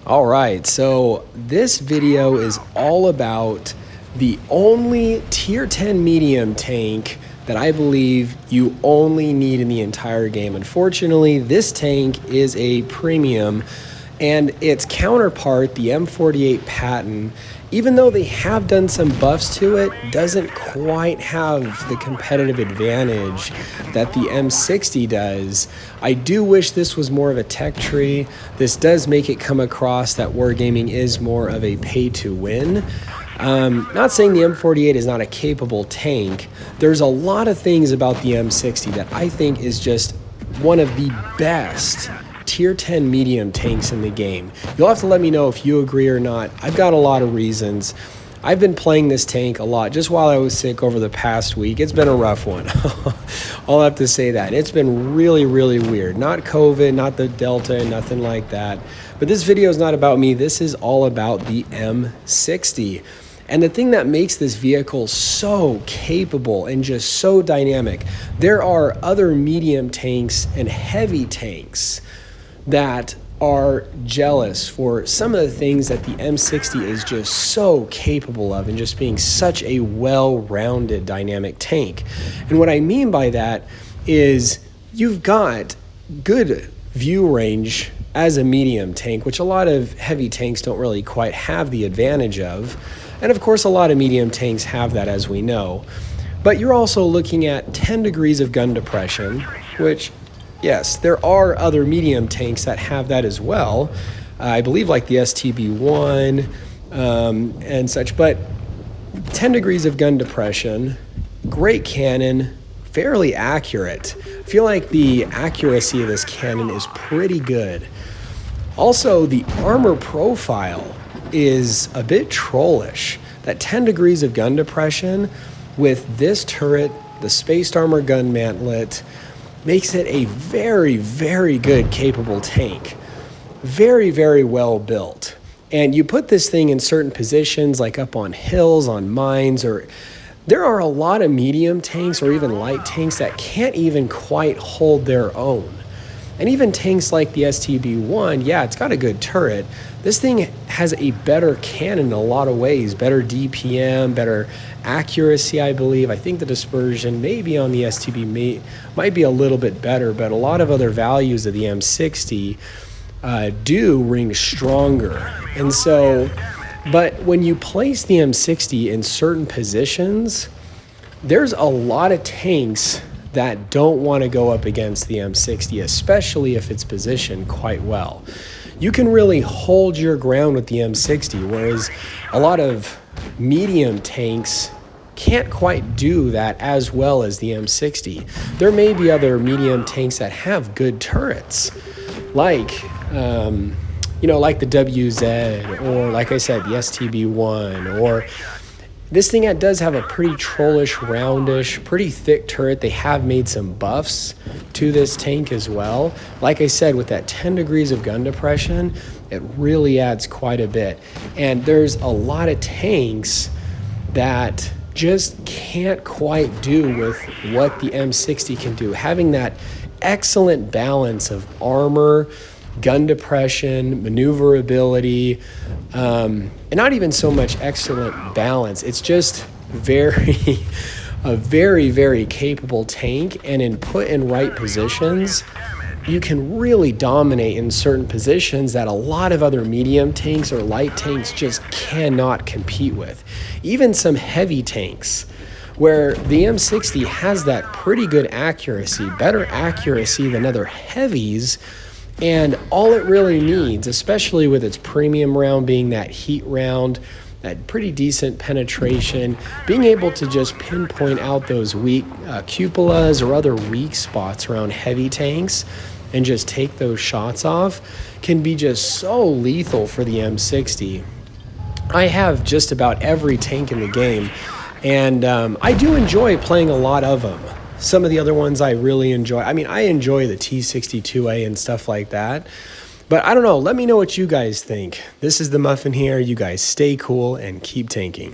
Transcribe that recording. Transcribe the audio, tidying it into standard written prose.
All right, so this video is all about the only tier 10 medium tank that I believe you only need in the entire game. Unfortunately, this tank is a premium, and its counterpart, the M48 Patton, even though they have done some buffs to it, doesn't quite have the competitive advantage that the M60 does. I do wish this was more of a tech tree. This does make it come across that Wargaming is more of a pay-to-win. Not saying the M48 is not a capable tank. There's a lot of things about the M60 that I think is just one of the best tier 10 medium tanks in the game. You'll have to let me know if you agree or not. I've got a lot of reasons. I've been playing this tank a lot just while I was sick over the past week. It's been a rough one. I'll have to say that. It's been really, really weird. Not COVID, not the Delta, nothing like that. But this video is not about me. This is all about the M60. And the thing that makes this vehicle so capable and just so dynamic, there are other medium tanks and heavy tanks that are jealous for some of the things that the M60 is just so capable of, and just being such a well-rounded dynamic tank. And what I mean by that is you've got good view range as a medium tank, which a lot of heavy tanks don't really quite have the advantage of. And of course, a lot of medium tanks have that, as we know. But you're also looking at 10 degrees of gun depression, which, yes, there are other medium tanks that have that as well. I believe like the STB-1 and such, but 10 degrees of gun depression, great cannon, fairly accurate. I feel like the accuracy of this cannon is pretty good. Also, the armor profile is a bit trollish. That 10 degrees of gun depression with this turret, the spaced armor gun mantlet, makes it a very, very good capable tank. Very, very well built. And you put this thing in certain positions, like up on hills, on mines, or there are a lot of medium tanks or even light tanks that can't even quite hold their own. And even tanks like the STB-1, yeah, it's got a good turret. This thing has a better cannon in a lot of ways, better DPM, better accuracy, I believe. I think the dispersion maybe on the STB might be a little bit better, but a lot of other values of the M60 do ring stronger. And so, but when you place the M60 in certain positions, there's a lot of tanks that don't want to go up against the M60, especially if it's positioned quite well. You can really hold your ground with the M60, whereas a lot of medium tanks can't quite do that as well as the M60. There may be other medium tanks that have good turrets, like like the WZ, or like I said, the STB-1, or this thing that does have a pretty trollish, roundish, pretty thick turret. They have made some buffs to this tank as well. Like I said, with that 10 degrees of gun depression, it really adds quite a bit. And there's a lot of tanks that just can't quite do with what the M60 can do. Having that excellent balance of armor, gun depression, maneuverability, and not even so much excellent balance. It's just a very, very capable tank, and in put in right positions, you can really dominate in certain positions that a lot of other medium tanks or light tanks just cannot compete with. Even some heavy tanks, where the M60 has that pretty good accuracy, better accuracy than other heavies. And all it really needs, especially with its premium round being that heat round, that pretty decent penetration, being able to just pinpoint out those weak cupolas or other weak spots around heavy tanks and just take those shots off, can be just so lethal for the M60. I have just about every tank in the game, and I do enjoy playing a lot of them. Some of the other ones I really enjoy. I mean, I enjoy the T62A and stuff like that. But I don't know. Let me know what you guys think. This is the Muffin here. You guys stay cool and keep tanking.